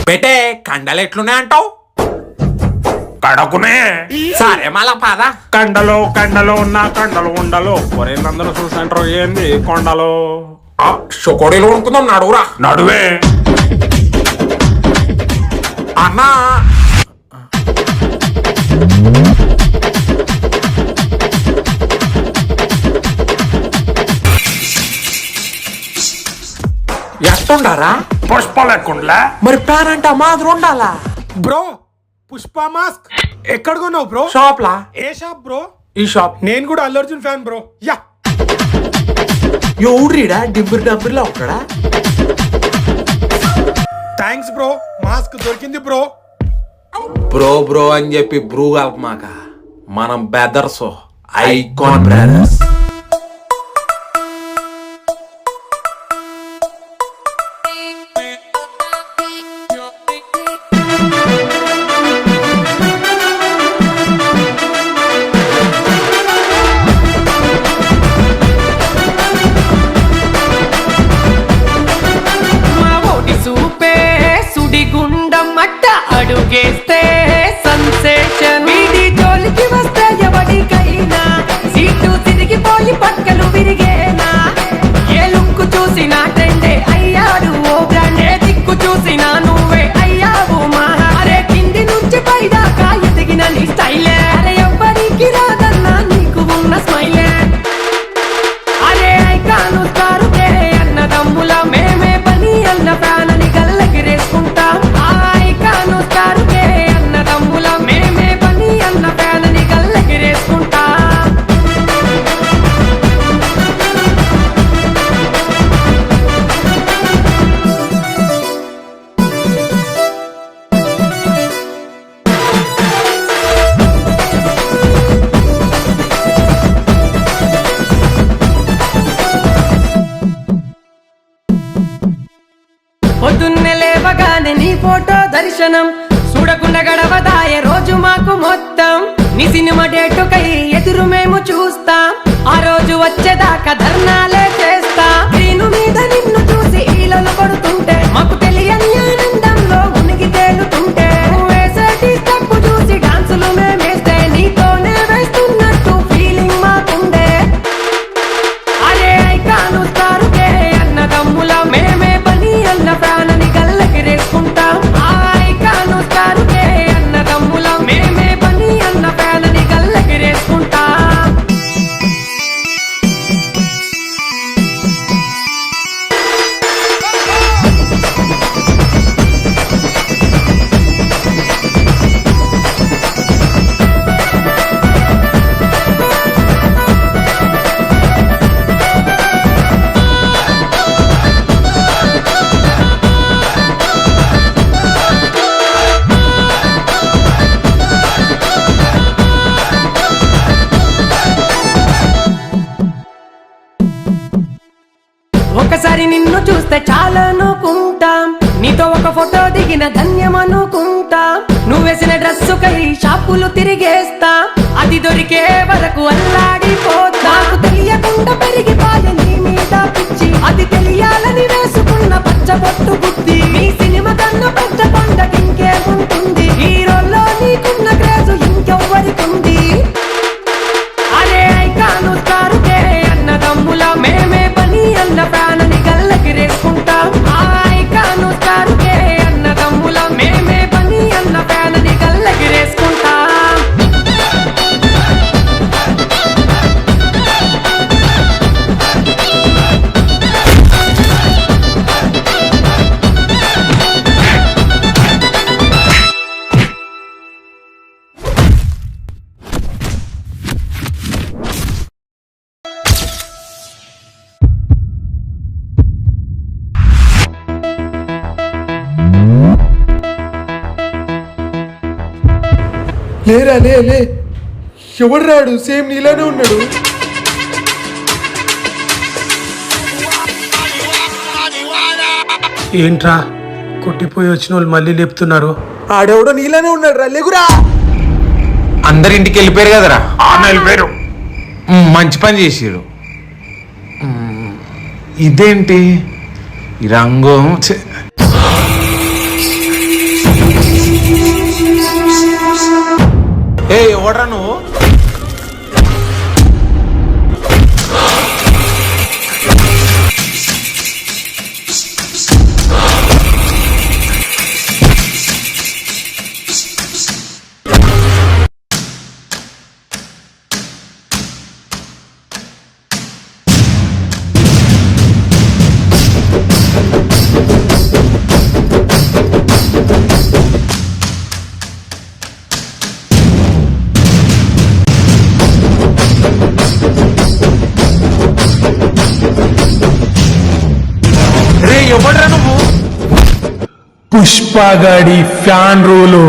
బేటే కండలు ఎట్లున్నాయి అంటావు? కడకునే సరే మళ్ళా పాద. కండలు ఉన్న కండలు ఉండలు కొరేందరూ చూసంటారు ఏంది కొండలు. షొకోడీలు కొనుక్కుందాం నడువురా. నడువే అన్నా ఎట్టుండారా? పుష్ప లేకుండా మరి ప్యాన్ అంటే మాదిరి ఉండాలా? బ్రో పుష్ప మాస్క్ ఎక్కడ కొన్నావు బ్రో? షాప్ లా. ఏ షాప్ బ్రో? ఈ షాప్. నేను కూడా Allu Arjun fan bro. Yeah ఎవడ్రీడా డింబుర్ డంబుర్లా ఉంటాడా? థ్యాంక్స్ బ్రో, మాస్క్ దొరికింది బ్రో. బ్రో బ్రో అని చెప్పి బ్రూ కలపమాక. మనం బెదర్స్, ఐకాన్ బ్రదర్స్. అడుగేస్తే సెన్సేషన్, వీడి జోలికి వస్తే ఎవరికైనా సీటు తిరిగిపోయి పక్కలు విరిగేనా. ఏ లుక్కు చూసినా ట్రెండే అయ్యాడు ఓ బ్రాండే, దిక్కు చూసినా నువ్వే అయ్యావు మహా. అరే కింది నుంచి పైదాకా ఎదిగిన నీ స్టైలే, అరే ఎవ్వరికి రాదన్నా నీకు ఉన్న స్మైలే. అరే ఐకాను స్టారుకే అన్న దమ్ముల మేమే పని అన్న ఫ్యాన్ అని గల్లకి రేసుకుంటాం. పొద్దున్నే లేవగానే నీ ఫోటో దర్శనం, చూడకుండా గడవదాయ రోజు మాకు మొత్తం. నీ సినిమా డేటుకై ఎదురు మేము చూస్తాం, ఆ రోజు వచ్చేదాకా ధర్నాలే చేస్తా. స్క్రీను మీద నిన్ను చూసి ఈలలు పడుతుంటే మాకు తెలియని ఆనందంలో ఉనికి తేలుతుంటే, వేసేటి స్టెప్ చూసి డాన్సులు మేమేస్తే నీతోనే వేస్తున్నట్టు ఫీలింగ్ మాకుండే. అరే ఐకాను స్టారుకే అన్న దమ్ముల మేమే పని అన్న ఫ్యాన్ అని గల్లకి రేసుకుంటాం. ఐకాను స్టారుకే అన్న దమ్ముల మేమే పని అన్న ఫ్యాన్ అని గల్లకి రేసుకుంటాం. ఒకసారి నిన్ను చూస్తే చాలా అనుకుంటాం, నీతో ఒక ఫోటో దిగిన ధన్యం అనుకుంటాం. నువ్వేసిన డ్రెస్సు కై షాపులు తిరిగేస్తా, అది దొరికే వరకు అల్లాడిపోతా. నాకు తెలియకుండా పెరిగిపోయే నీ మీద పిచ్చి, అది తెలియాలని వేసుకున్న పచ్చబొట్టు బుద్ధి. నీ సినిమా కన్నా పెద్ద పండగ ఇంకేముంటుంది, హీరోల్లో నీకున్న క్రేజు ఇంకెవ్వరికుంది. అరే ఐకాను స్టారుకే అన్న దమ్ముల మేమే పని అన్న ఫ్యాన్ అని గల్లకి రేసుకుంటాం. ఐకాను స్టారుకే అన్న దమ్ముల మేమే పని అన్న ఫ్యాన్ అని గల్లకి రేసుకుంటాం. లేరా లే లే, ఎవడు రాడు? సేమ్ నీలానే ఉన్నాడు. ఏంట్రా కొట్టిపోయి వచ్చిన వాళ్ళు మళ్ళీ లేపుతున్నారు? ఆడెవడో నీలానే ఉన్నాడు రా, లేగురా. అందరి ఇంటికి వెళ్ళిపోయారు కదరా. వెళ్ళిపోయారు. మంచి పని చేసిరు. ఇదేంటి ఈ రంగు? రే ఎవడ్రా నువ్వు? రే ఎవడ్రా నువ్వు? పుష్పగాడి ఫ్యాన్ రూలు